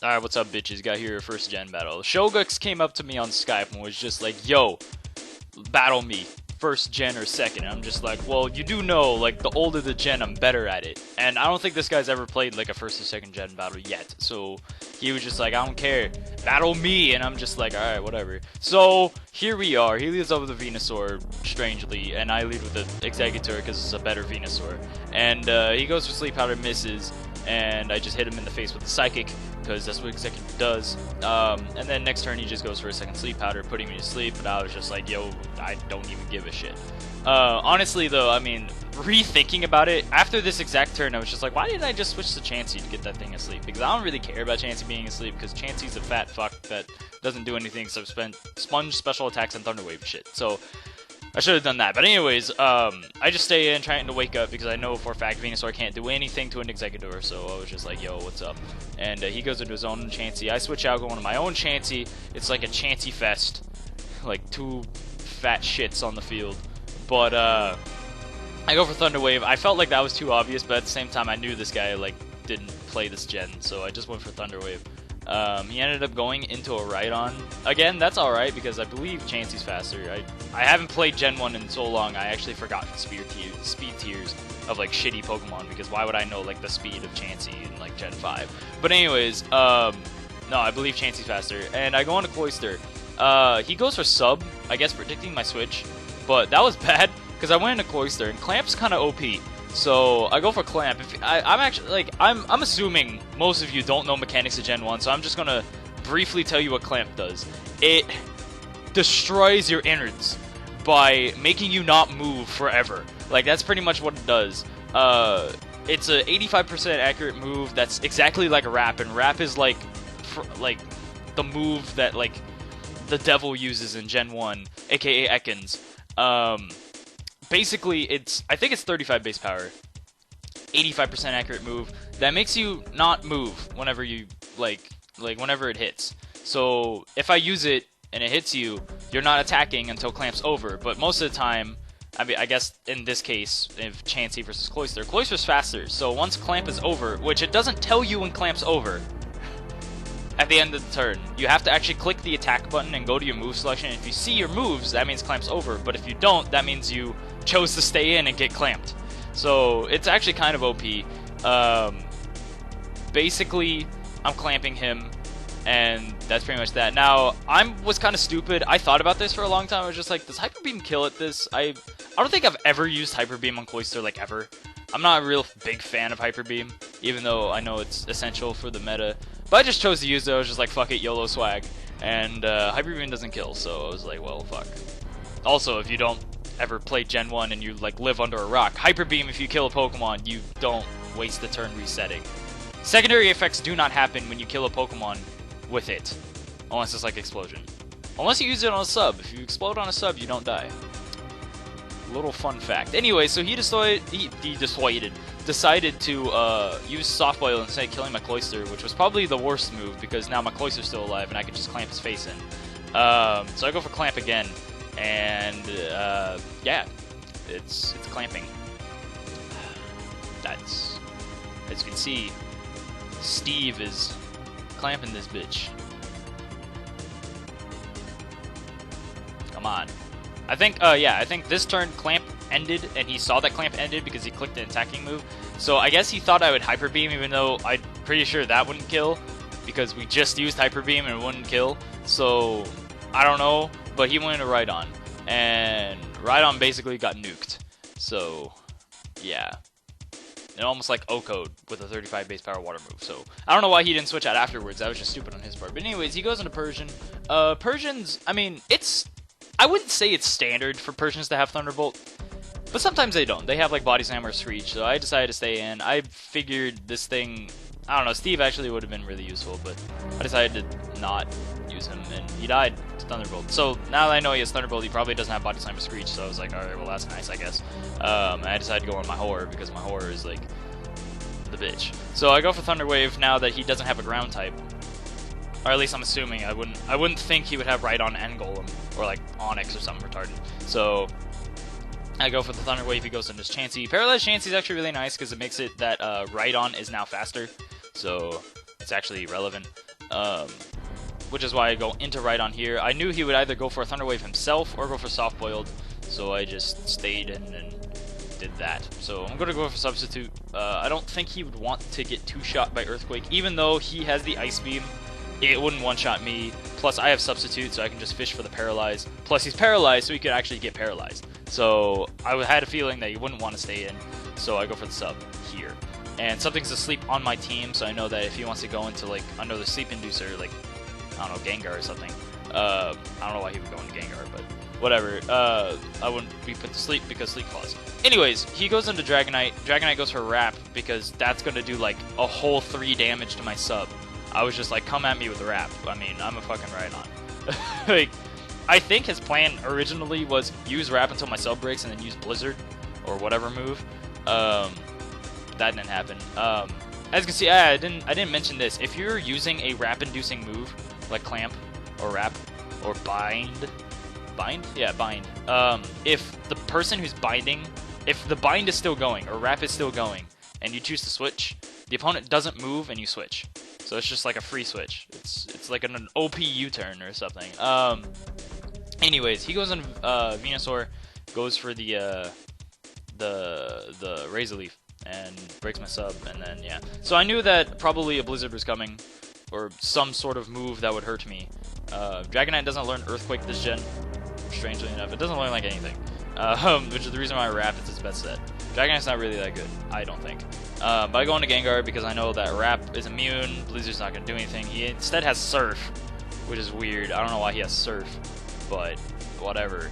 Alright, what's up, bitches? Got here first gen battle. ScHoGuX came up to me on Skype and was just like, yo, battle me. First gen or second. And I'm just like, well, you do know, like, the older the gen, I'm better at it. And I don't think this guy's ever played, like, a first or second gen battle yet. So he was just like, I don't care. Battle me. And I'm just like, alright, whatever. So here we are. He leads up with a Venusaur, strangely. And I lead with the Executor because it's a better Venusaur. And he goes for Sleep Powder, misses. And I just hit him in the face with the Psychic, because that's what Executor does. And then next turn he just goes for a second Sleep Powder, putting me to sleep, but I was just like, yo, I don't even give a shit. Honestly though, I mean, rethinking about it, after this exact turn I was just like, why didn't I just switch to Chansey to get that thing asleep? Because I don't really care about Chansey being asleep, because Chansey's a fat fuck that doesn't do anything except sponge special attacks and Thunder Wave shit. So I should have done that. But anyways, I just stay in trying to wake up because I know for a fact Venusaur can't do anything to an Executor, so I was just like, yo, what's up? And he goes into his own Chansey. I switch out, go into my own Chansey. It's like a Chansey fest. Like two fat shits on the field. But I go for Thunder Wave. I felt like that was too obvious, but at the same time I knew this guy like didn't play this gen, so I just went for Thunder Wave. He ended up going into a Rhydon. Again, that's alright because I believe Chansey's faster. I haven't played Gen 1 in so long, I actually forgot speed tiers of like shitty Pokemon, because why would I know like the speed of Chansey in like Gen 5? But anyways, no, I believe Chansey's faster. And I go into Cloyster. He goes for Sub, I guess predicting my switch, but that was bad because I went into Cloyster and Clamp's kind of OP. So I go for Clamp. I'm actually like I'm assuming most of you don't know mechanics of Gen 1, so I'm just gonna briefly tell you what Clamp does. It destroys your innards by making you not move forever. Like that's pretty much what it does. It's a 85% accurate move that's exactly like a Wrap, and Wrap is like the move that like the devil uses in Gen 1, aka Ekans. Basically, I think it's 35 base power, 85% accurate move that makes you not move whenever you whenever it hits. So if I use it and it hits you, you're not attacking until Clamp's over. But most of the time, I mean, I guess in this case, if Chansey versus Cloyster, Cloyster's faster. So once Clamp is over, which it doesn't tell you when Clamp's over, at the end of the turn, you have to actually click the attack button and go to your move selection. If you see your moves, that means Clamp's over. But if you don't, that means you chose to stay in and get clamped. So it's actually kind of OP. Basically, I'm clamping him, and that's pretty much that. Now, I was kind of stupid. I thought about this for a long time. I was just like, does Hyper Beam kill at this? I don't think I've ever used Hyper Beam on Cloyster, like ever. I'm not a real big fan of Hyper Beam, even though I know it's essential for the meta. But I just chose to use it. I was just like, fuck it, YOLO swag. And Hyper Beam doesn't kill, so I was like, well, fuck. Also, if you don't ever play Gen 1 and you like live under a rock, Hyper Beam, if you kill a Pokemon, you don't waste the turn resetting. Secondary effects do not happen when you kill a Pokemon with it, unless it's like Explosion. Unless you use it on a sub. If you explode on a sub, you don't die. Little fun fact. Anyway, so he decided to use Soft Boil instead of killing my Cloyster, which was probably the worst move because now my Cloyster's still alive and I could just clamp his face in. So I go for Clamp again, and yeah, it's clamping. That's, as you can see, Steve is clamping this bitch. Come on. I think, yeah, I think this turn Clamp ended, and he saw that Clamp ended because he clicked an attacking move. So I guess he thought I would Hyper Beam, even though I'm pretty sure that wouldn't kill, because we just used Hyper Beam and it wouldn't kill. So I don't know, but he went into Rhydon, and Rhydon basically got nuked. So yeah, and almost like O-Code with a 35 base power water move. So I don't know why he didn't switch out afterwards. That was just stupid on his part. But anyways, he goes into Persian. Persians, I mean, I wouldn't say it's standard for Persians to have Thunderbolt, but sometimes they don't. They have like Body Slam or Screech, so I decided to stay in. I figured this thing, I don't know, Steve actually would have been really useful, but I decided to not use him, and he died to Thunderbolt. So now that I know he has Thunderbolt, he probably doesn't have Body Slam or Screech, so I was like, alright, well that's nice, I guess. And I decided to go on my Horror, because my Horror is like the bitch. So I go for Thunder Wave now that he doesn't have a ground type. Or at least I'm assuming. I wouldn't think he would have Rhydon and Golem, or like Onyx or something retarded. So I go for the Thunder Wave, he goes into his Chansey. Paralyzed Chansey is actually really nice because it makes it that Rhydon is now faster, so it's actually relevant. which is why I go into Rhydon here. I knew he would either go for a Thunder Wave himself or go for Soft Boiled, so I just stayed and did that. So I'm going to go for Substitute. I don't think he would want to get 2-shot by Earthquake, even though he has the Ice Beam. It wouldn't one-shot me. Plus, I have Substitute, so I can just fish for the Paralyze. Plus, he's paralyzed, so he could actually get paralyzed. So I had a feeling that he wouldn't want to stay in, so I go for the sub here. And something's asleep on my team, so I know that if he wants to go into like another sleep inducer, like I don't know, Gengar or something. I don't know why he would go into Gengar, but whatever. I wouldn't be put to sleep because Sleep Claws. Anyways, he goes into Dragonite. Dragonite goes for Wrap because that's going to do like a whole 3 damage to my sub. I was just like, come at me with the Wrap. I mean, I'm a fucking Rhydon. Like, I think his plan originally was use Wrap until my sub breaks and then use Blizzard or whatever move. That didn't happen. As you can see, I didn't mention this. If you're using a Wrap-inducing move like Clamp or Wrap or Bind, yeah, Bind. If the person who's binding, if the bind is still going or Wrap is still going, and you choose to switch, the opponent doesn't move and you switch. So it's just like a free switch. It's like an OP U-turn or something. Anyways, he goes in Venusaur, goes for the Razor Leaf and breaks my sub, and then yeah. So I knew that probably a Blizzard was coming, or some sort of move that would hurt me. Dragonite doesn't learn Earthquake this gen, strangely enough. It doesn't learn like anything, which is the reason why Wrap is its best set. Dragonite's not really that good, I don't think. But I go into Gengar because I know that Wrap is immune, Blizzard's not going to do anything. He instead has Surf, which is weird. I don't know why he has Surf, but whatever.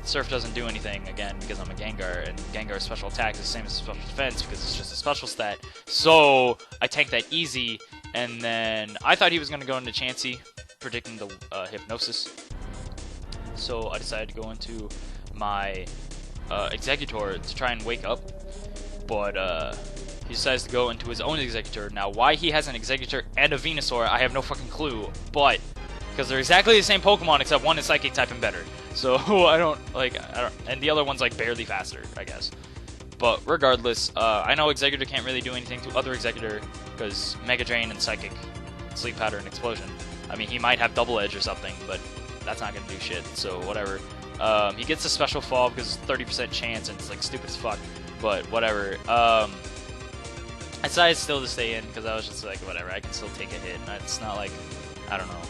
Surf doesn't do anything, again, because I'm a Gengar, and Gengar's special attack is the same as special defense because it's just a special stat. So I tank that easy, and then I thought he was going to go into Chansey, predicting the Hypnosis. So I decided to go into my Executor to try and wake up, but he decides to go into his own Executor. Now, why he has an Executor and a Venusaur, I have no fucking clue, but because they're exactly the same Pokemon, except one is Psychic type and better. So and the other one's like barely faster, I guess. But regardless, I know Executor can't really do anything to other Executor because Mega Drain and Psychic, Sleep Powder and Explosion. I mean, he might have Double Edge or something, but that's not gonna do shit. So whatever. He gets a Special Fall because it's 30% chance and it's like stupid as fuck. But whatever. I decided still to stay in because I was just like, whatever, I can still take a hit. It's not like, I don't know.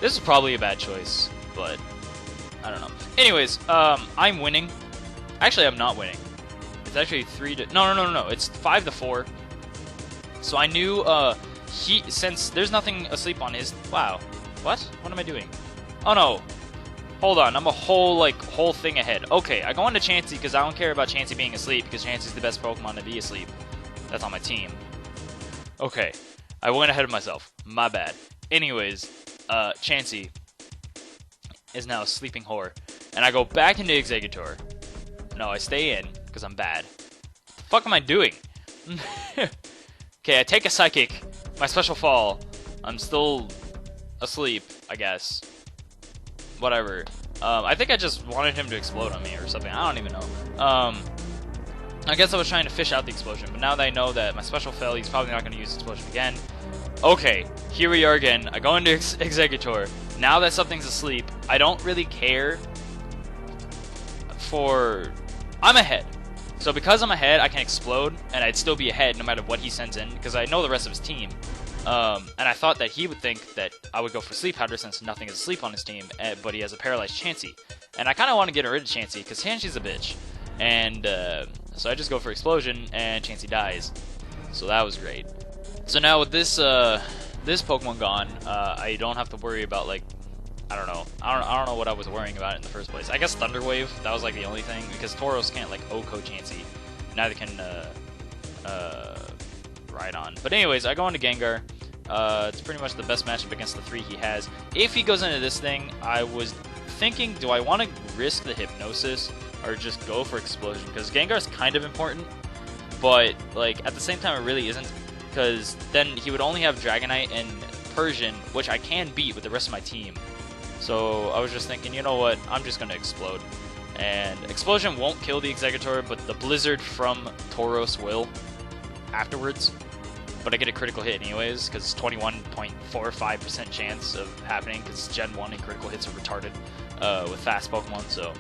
This is probably a bad choice, but I don't know. Anyways, I'm winning. Actually, I'm not winning. It's actually 3-... No. It's 5-4. So I knew, since there's nothing asleep on his... Wow. What? What am I doing? Oh, no. Hold on. I'm a whole thing ahead. Okay, I go into Chansey because I don't care about Chansey being asleep because Chansey's the best Pokemon to be asleep. That's on my team. Okay. I went ahead of myself. My bad. Anyways, Chansey is now a sleeping whore. And I go back into Executor. No, I stay in because I'm bad. What the fuck am I doing? Okay, I take a Psychic. My Special Fall. I'm still asleep, I guess. Whatever. I think I just wanted him to explode on me or something. I don't even know. I guess I was trying to fish out the explosion, but now that I know that my special fell, he's probably not going to use explosion again. Okay, here we are again. I go into Executor. Now that something's asleep, I don't really care for... I'm ahead. So because I'm ahead, I can explode, and I'd still be ahead no matter what he sends in, because I know the rest of his team. And I thought that he would think that I would go for Sleep Powder since nothing is asleep on his team, but he has a paralyzed Chansey. And I kind of want to get rid of Chansey, because Chansey's a bitch. And so I just go for Explosion, and Chansey dies. So that was great. So now with this this Pokemon gone, I don't have to worry about, like, I don't know what I was worrying about in the first place. I guess Thunder Wave, that was like the only thing, because Tauros can't like OHKO Chansey. Neither can Rhydon. But anyways, I go into Gengar. It's pretty much the best matchup against the 3 he has. If he goes into this thing, I was thinking, do I want to risk the Hypnosis or just go for Explosion? Because Gengar's kind of important, but like at the same time it really isn't, because then he would only have Dragonite and Persian, which I can beat with the rest of my team. So I was just thinking, you know what, I'm just going to Explode. And Explosion won't kill the Executor, but the Blizzard from Tauros will afterwards. but I get a critical hit anyways, because 21.45% chance of happening, because Gen 1 and critical hits are retarded with fast Pokemon, so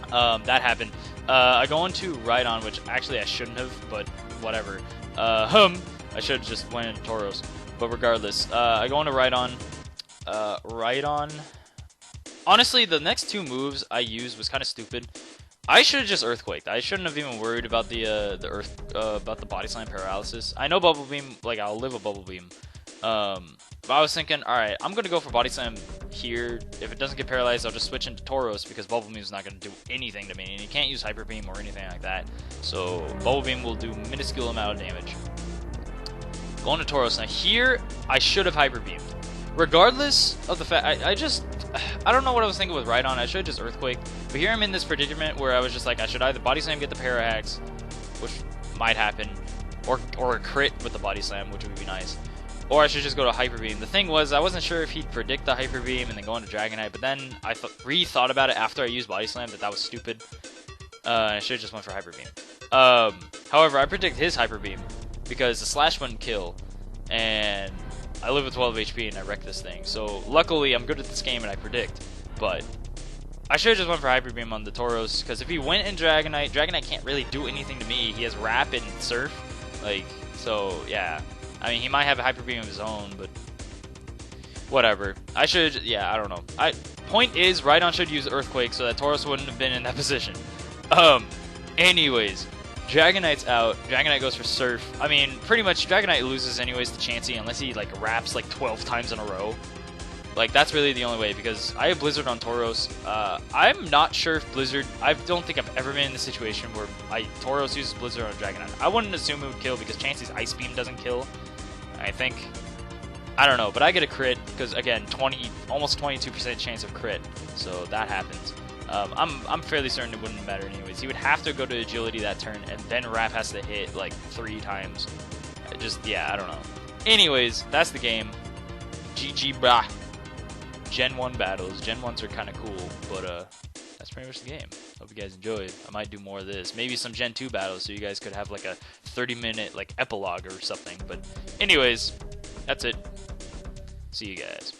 that happened. I go into Rhydon, which actually I shouldn't have, but whatever. I should have just went into Tauros, but regardless, I go into Rhydon. Rhydon. Honestly, the next two moves I used was kind of stupid. I should have just Earthquaked. I shouldn't have even worried about the about the Body Slam paralysis. I know Bubble Beam, like I'll live a Bubble Beam. But I was thinking, all right, I'm gonna go for Body Slam here. If it doesn't get paralyzed, I'll just switch into Tauros because Bubble Beam is not gonna do anything to me, and you can't use Hyper Beam or anything like that. So Bubble Beam will do minuscule amount of damage. Going to Tauros now. Here, I should have Hyper Beamed. Regardless of the fact, I don't know what I was thinking with Rhydon. I should have just Earthquake. But here I'm in this predicament where I was just like, I should either Body Slam, get the Para Hacks, which might happen, or a crit with the Body Slam, which would be nice. Or I should just go to Hyper Beam. The thing was, I wasn't sure if he'd predict the Hyper Beam and then go into Dragonite, but then I re-thought about it after I used Body Slam that was stupid. I should have just went for Hyper Beam. However, I predict his Hyper Beam because the Slash wouldn't kill, and I live with 12 HP and I wreck this thing. So luckily I'm good at this game and I predict. But I should have just went for Hyper Beam on the Tauros, because if he went in Dragonite, Dragonite can't really do anything to me. He has Wrap and Surf. Like, so yeah. I mean, he might have a Hyper Beam of his own, but whatever. I should, yeah, I don't know. Point is, Rhydon should use Earthquake so that Tauros wouldn't have been in that position. Anyways, Dragonite's out. Dragonite goes for Surf. I mean, pretty much Dragonite loses anyways to Chansey unless he like wraps like 12 times in a row. Like, that's really the only way, because I have Blizzard on Tauros. I'm not sure if Blizzard... I don't think I've ever been in the situation where Tauros uses Blizzard on Dragonite. I wouldn't assume it would kill because Chansey's Ice Beam doesn't kill. I think... I don't know, but I get a crit because, again, almost 22% chance of crit. So that happens. I'm fairly certain it wouldn't matter anyways. He would have to go to Agility that turn, and then Wrap has to hit like 3 times. Yeah, I don't know. Anyways, that's the game. GG, brah. Gen 1 battles. Gen 1s are kind of cool, but that's pretty much the game. Hope you guys enjoyed. I might do more of this. Maybe some Gen 2 battles so you guys could have like a 30-minute like epilogue or something. But anyways, that's it. See you guys.